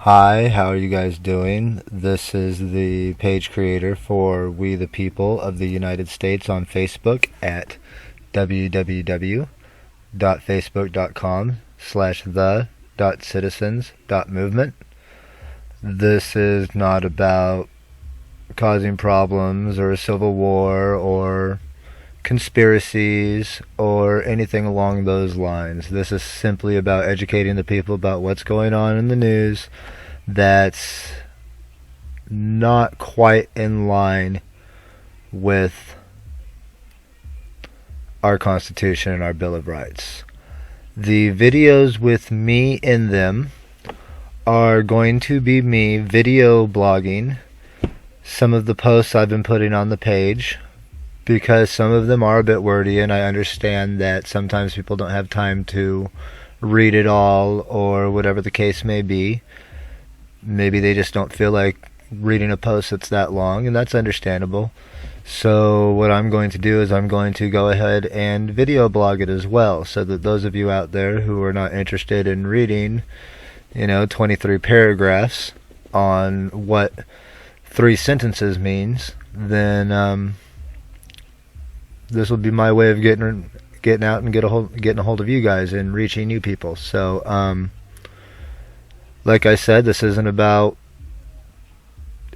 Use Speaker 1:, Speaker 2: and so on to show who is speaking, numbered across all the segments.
Speaker 1: Hi, how are you guys doing? This is the page creator for We the People of the United States on Facebook at www.facebook.com/the.citizens.movement. This is not about causing problems or a civil war or conspiracies or anything along those lines. This is simply about educating the people about what's going on in the news that's not quite in line with our Constitution and our Bill of Rights. The videos with me in them are going to be me video blogging some of the posts I've been putting on the page, because some of them are a bit wordy, and I understand that sometimes people don't have time to read it all, or whatever the case may be. Maybe they just don't feel like reading a post that's that long, and that's understandable. So what I'm going to do is I'm going to go ahead and video blog it as well, so that those of you out there who are not interested in reading 23 paragraphs on what 3 sentences means, then this will be my way of getting out and getting a hold of you guys and reaching you people. So like I said, this isn't about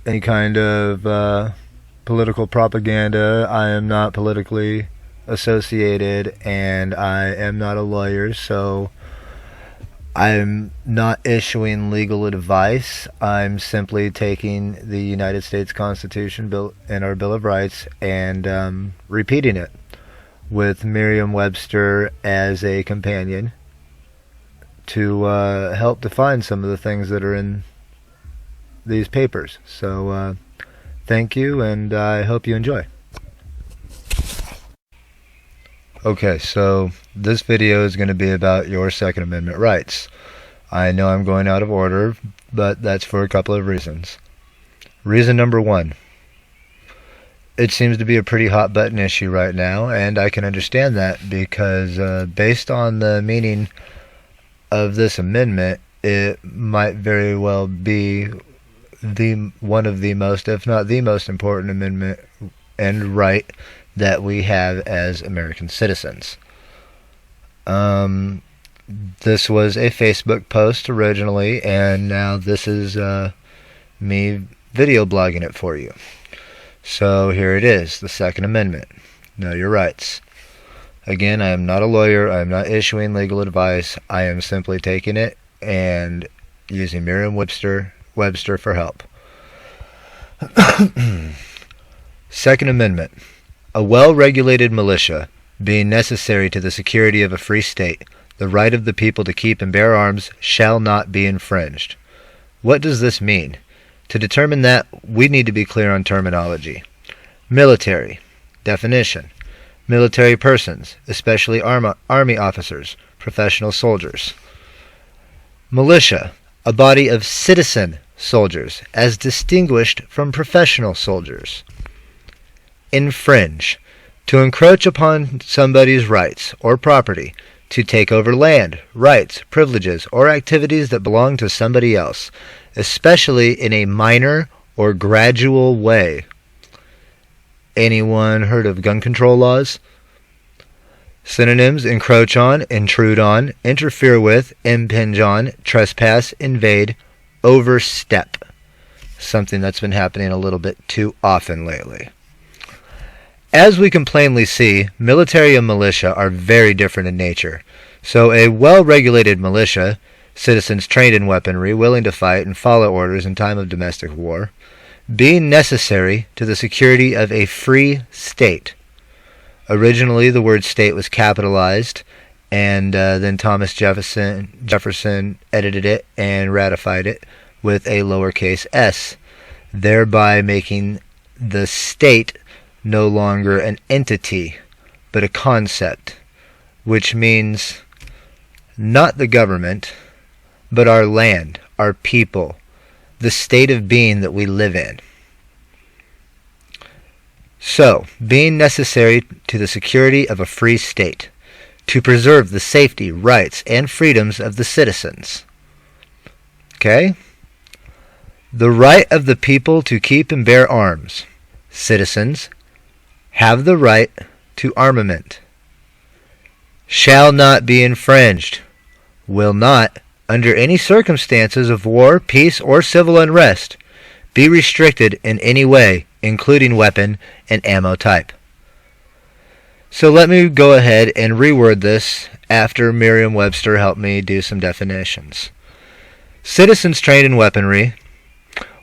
Speaker 1: any kind of political propaganda. I am not politically associated, and I am not a lawyer, so I'm not issuing legal advice. I'm simply taking the United States Constitution and our Bill of Rights and repeating it with Merriam-Webster as a companion to help define some of the things that are in these papers. So thank you, and I hope you enjoy. Okay, so this video is going to be about your Second Amendment rights. I know I'm going out of order, but that's for a couple of reasons. Reason number 1. It seems to be a pretty hot button issue right now, and I can understand that because based on the meaning of this amendment, it might very well be one of the most, if not the most important amendment and right that we have as American citizens. This was a Facebook post originally, and now this is me video blogging it for you. So here it is, the Second Amendment. Know your rights. Again, I am not a lawyer. I am not issuing legal advice. I am simply taking it and using Merriam-Webster for help. Second Amendment. A well-regulated militia, being necessary to the security of a free state, the right of the people to keep and bear arms shall not be infringed. What does this mean? To determine that, we need to be clear on terminology. Military. Definition. Military persons, especially army officers, professional soldiers. Militia. A body of citizen soldiers, as distinguished from professional soldiers. Infringe. To encroach upon somebody's rights or property, to take over land, rights, privileges, or activities that belong to somebody else, especially in a minor or gradual way. Anyone heard of gun control laws? Synonyms: encroach on, intrude on, interfere with, impinge on, trespass, invade, overstep. Something that's been happening a little bit too often lately. As we can plainly see, military and militia are very different in nature. So a well-regulated militia, citizens trained in weaponry, willing to fight and follow orders in time of domestic war, being necessary to the security of a free state. Originally, the word state was capitalized, and then Thomas Jefferson edited it and ratified it with a lowercase s, thereby making the state no longer an entity, but a concept, which means not the government, but our land, our people, the state of being that we live in. So, being necessary to the security of a free state, to preserve the safety, rights, and freedoms of the citizens. Okay? The right of the people to keep and bear arms. Citizens have the right to armament. Shall not be infringed. Will not, under any circumstances of war, peace, or civil unrest, be restricted in any way, including weapon and ammo type. So let me go ahead and reword this after Merriam-Webster helped me do some definitions. Citizens trained in weaponry,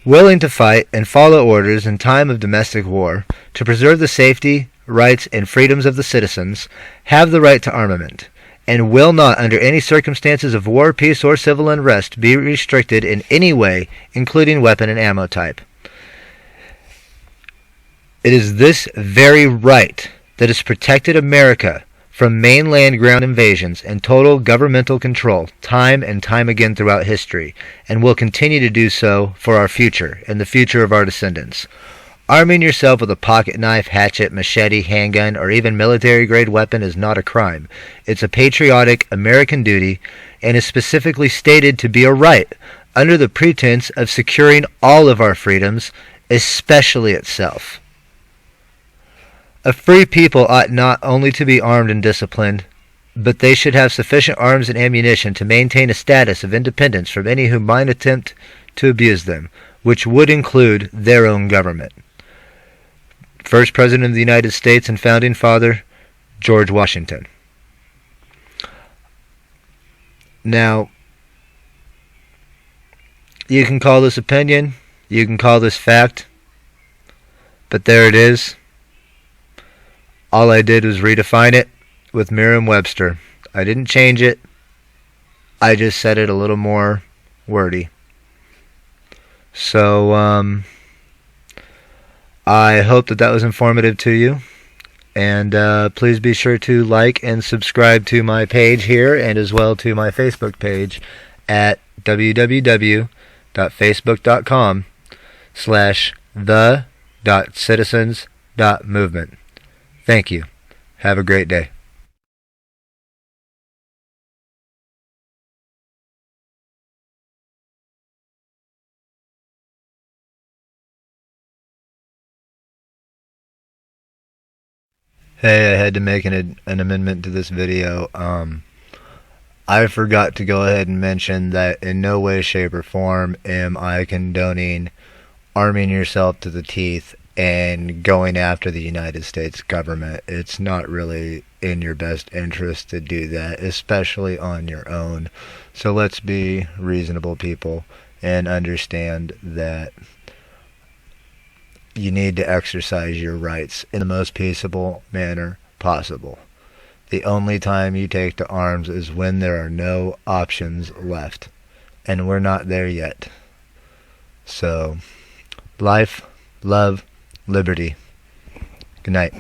Speaker 1: willing to fight and follow orders in time of domestic war to preserve the safety, rights, and freedoms of the citizens, have the right to armament, and will not, under any circumstances of war, peace, or civil unrest, be restricted in any way, including weapon and ammo type. It is this very right that has protected America from mainland ground invasions and total governmental control time and time again throughout history, and will continue to do so for our future and the future of our descendants. Arming yourself with a pocket knife, hatchet, machete, handgun, or even military-grade weapon is not a crime. It's a patriotic American duty and is specifically stated to be a right under the pretense of securing all of our freedoms, especially itself. A free people ought not only to be armed and disciplined, but they should have sufficient arms and ammunition to maintain a status of independence from any who might attempt to abuse them, which would include their own government. First President of the United States and Founding Father, George Washington. Now, you can call this opinion, you can call this fact, but there it is. All I did was redefine it with Merriam-Webster. I didn't change it. I just said it a little more wordy. So, I hope that was informative to you. And please be sure to like and subscribe to my page here and as well to my Facebook page at www.facebook.com/the.citizens.movement. Thank you. Have a great day. Hey, I had to make an amendment to this video. I forgot to go ahead and mention that in no way, shape, or form am I condoning arming yourself to the teeth and going after the United States government. It's not really in your best interest to do that, especially on your own. So let's be reasonable people and understand that you need to exercise your rights in the most peaceable manner possible. The only time you take to arms is when there are no options left, and we're not there yet. So, life, love, liberty. Good night.